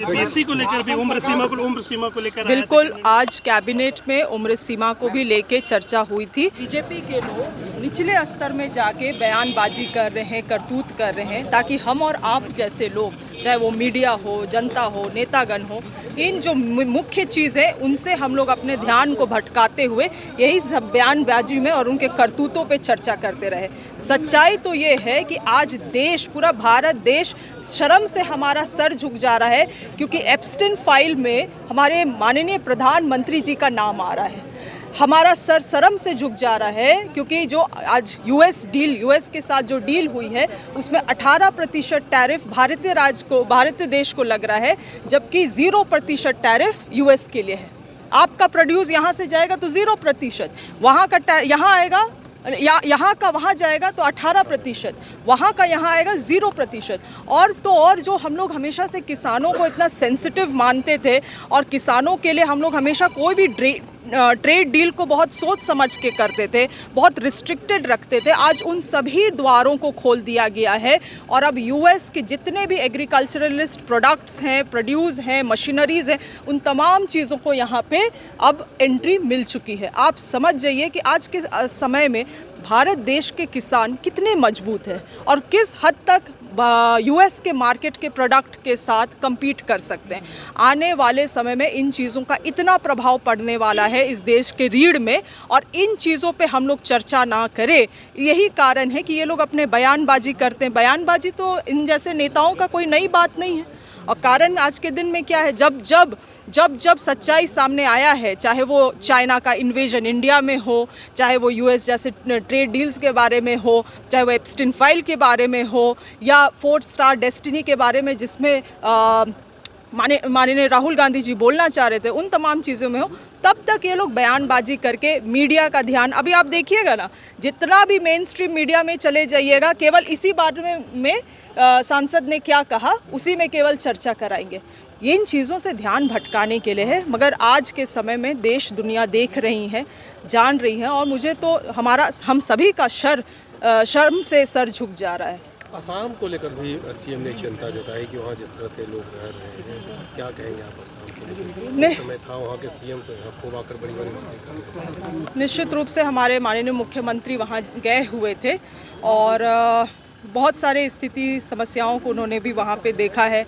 BSc को लेकर भी उम्र सीमा को लेकर बिल्कुल, आज कैबिनेट में उम्र सीमा को भी लेके चर्चा हुई थी। बीजेपी के लोग निचले स्तर में जाके बयानबाजी कर रहे हैं, करतूत कर रहे हैं, ताकि हम और आप जैसे लोग, चाहे वो मीडिया हो, जनता हो, नेतागण हो, इन जो मुख्य चीज़ है उनसे हम लोग अपने ध्यान को भटकाते हुए यही सब बयानबाजी में और उनके करतूतों पे चर्चा करते रहे। सच्चाई तो ये है कि आज देश, पूरा भारत देश शर्म से हमारा सर झुक जा रहा है, क्योंकि एप्स्टीन फाइल में हमारे माननीय प्रधानमंत्री जी का नाम आ रहा है। हमारा सर शर्म से झुक जा रहा है, क्योंकि जो आज यूएस के साथ जो डील हुई है उसमें 18% टैरिफ भारतीय देश को लग रहा है, जबकि 0% टैरिफ यूएस के लिए है। आपका प्रोड्यूस यहाँ से जाएगा तो 0%, वहाँ का यहाँ आएगा, यहाँ का वहाँ जाएगा तो 18%, वहाँ का यहाँ आएगा 0%। और जो हम लोग हमेशा से किसानों को इतना सेंसिटिव मानते थे और किसानों के लिए हम लोग हमेशा कोई भी ट्रेड डील को बहुत सोच समझ के करते थे, बहुत रिस्ट्रिक्टेड रखते थे, आज उन सभी द्वारों को खोल दिया गया है। और अब यूएस के जितने भी एग्रीकल्चरलिस्ट प्रोडक्ट्स हैं, प्रोड्यूस हैं, मशीनरीज़ हैं, उन तमाम चीज़ों को यहाँ पे अब एंट्री मिल चुकी है। आप समझ जाइए कि आज के समय में भारत देश के किसान कितने मजबूत हैं और किस हद तक यूएस के मार्केट के प्रोडक्ट के साथ compete कर सकते हैं। आने वाले समय में इन चीज़ों का इतना प्रभाव पड़ने वाला है इस देश के रीढ़ में, और इन चीज़ों पे हम लोग चर्चा ना करें, यही कारण है कि ये लोग अपने बयानबाजी करते हैं। बयानबाजी तो इन जैसे नेताओं का कोई नई बात नहीं है। और कारण आज के दिन में क्या है, जब सच्चाई सामने आया है, चाहे वो चाइना का इन्वेजन इंडिया में हो, चाहे वो यूएस जैसे ट्रेड डील्स के बारे में हो, चाहे वो एप्स्टीन फाइल के बारे में हो, या 4 स्टार डेस्टिनी के बारे में जिसमें माननीय राहुल गांधी जी बोलना चाह रहे थे, उन तमाम चीज़ों में हो, तब तक ये लोग बयानबाजी करके मीडिया का ध्यान, अभी आप देखिएगा ना, जितना भी मेन स्ट्रीम मीडिया में चले जाइएगा, केवल इसी बारे में सांसद ने क्या कहा उसी में केवल चर्चा कराएंगे। ये इन चीज़ों से ध्यान भटकाने के लिए है, मगर आज के समय में देश दुनिया देख रही है, जान रही है, और मुझे तो हम सभी का शर्म से सर झुक जा रहा है। असम को लेकर भी सीएम ने चिंता जताई कि वहाँ जिस तरह से लोग रह रहे हैं, क्या कहेंगे आप असम के लिए? समय था वहाँ के सीएम तो यहाँ खूब आकर बड़ी निश्चित रूप से हमारे माननीय मुख्यमंत्री वहाँ गए हुए थे और बहुत सारे स्थिति समस्याओं को उन्होंने भी वहाँ पे देखा है।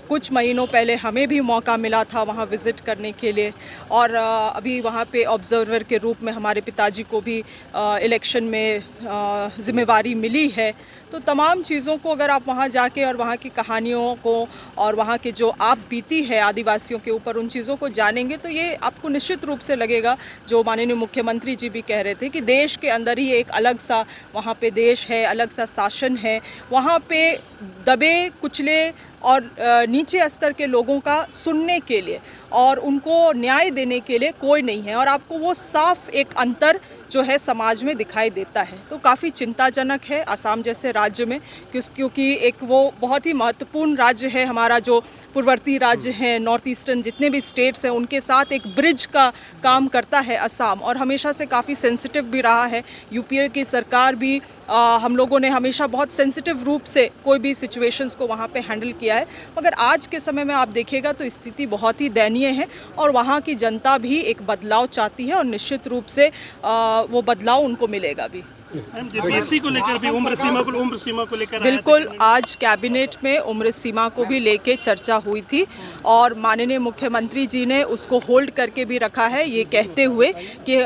कुछ महीनों पहले हमें भी मौका मिला था वहाँ विज़िट करने के लिए, और अभी वहाँ पे ऑब्जर्वर के रूप में हमारे पिताजी को भी इलेक्शन में ज़िम्मेवारी मिली है। तो तमाम चीज़ों को अगर आप वहाँ जाके और वहाँ की कहानियों को और वहाँ के जो आप बीती है आदिवासियों के ऊपर, उन चीज़ों को जानेंगे तो ये आपको निश्चित रूप से लगेगा, जो माननीय मुख्यमंत्री जी भी कह रहे थे, कि देश के अंदर ही एक अलग सा वहाँ पे देश है, अलग सा शासन है। वहाँ पे दबे कुचले और नीचे स्तर के लोगों का सुनने के लिए और उनको न्याय देने के लिए कोई नहीं है, और आपको वो साफ एक अंतर जो है समाज में दिखाई देता है। तो काफ़ी चिंताजनक है असम जैसे राज्य में, क्योंकि एक वो बहुत ही महत्वपूर्ण राज्य है हमारा, जो पूर्ववर्ती राज्य हैं, नॉर्थ ईस्टर्न जितने भी स्टेट्स हैं उनके साथ एक ब्रिज का काम करता है असम, और हमेशा से काफ़ी सेंसिटिव भी रहा है। यूपीए की सरकार भी हम लोगों ने हमेशा बहुत सेंसिटिव रूप से कोई भी सिचुएशंस को वहाँ पे हैंडल किया है, मगर आज के समय में आप देखिएगा तो स्थिति बहुत ही दयनीय है, और वहाँ की जनता भी एक बदलाव चाहती है, और निश्चित रूप से वो बदलाव उनको मिलेगा भी। बीएससी को लेकर भी उम्र सीमा को लेकर बिल्कुल, आज कैबिनेट में उम्र सीमा को भी लेके चर्चा हुई थी, और माननीय मुख्यमंत्री जी ने उसको होल्ड करके भी रखा है, ये कहते हुए कि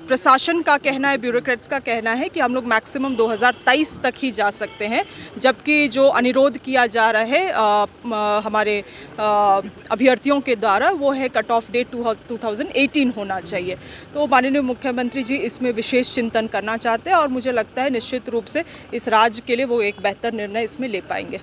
प्रशासन का कहना है, ब्यूरोक्रेट्स का कहना है कि हम लोग मैक्सिमम 2023 तक ही जा सकते हैं, जबकि जो अनुरोध किया जा रहा है हमारे अभ्यर्थियों के द्वारा वो है कट ऑफ डेट 2018 होना चाहिए। तो माननीय मुख्यमंत्री जी इसमें विशेष चिंतन करना चाहते हैं, और मुझे लगता है निश्चित रूप से इस राज्य के लिए वो एक बेहतर निर्णय इसमें ले पाएंगे।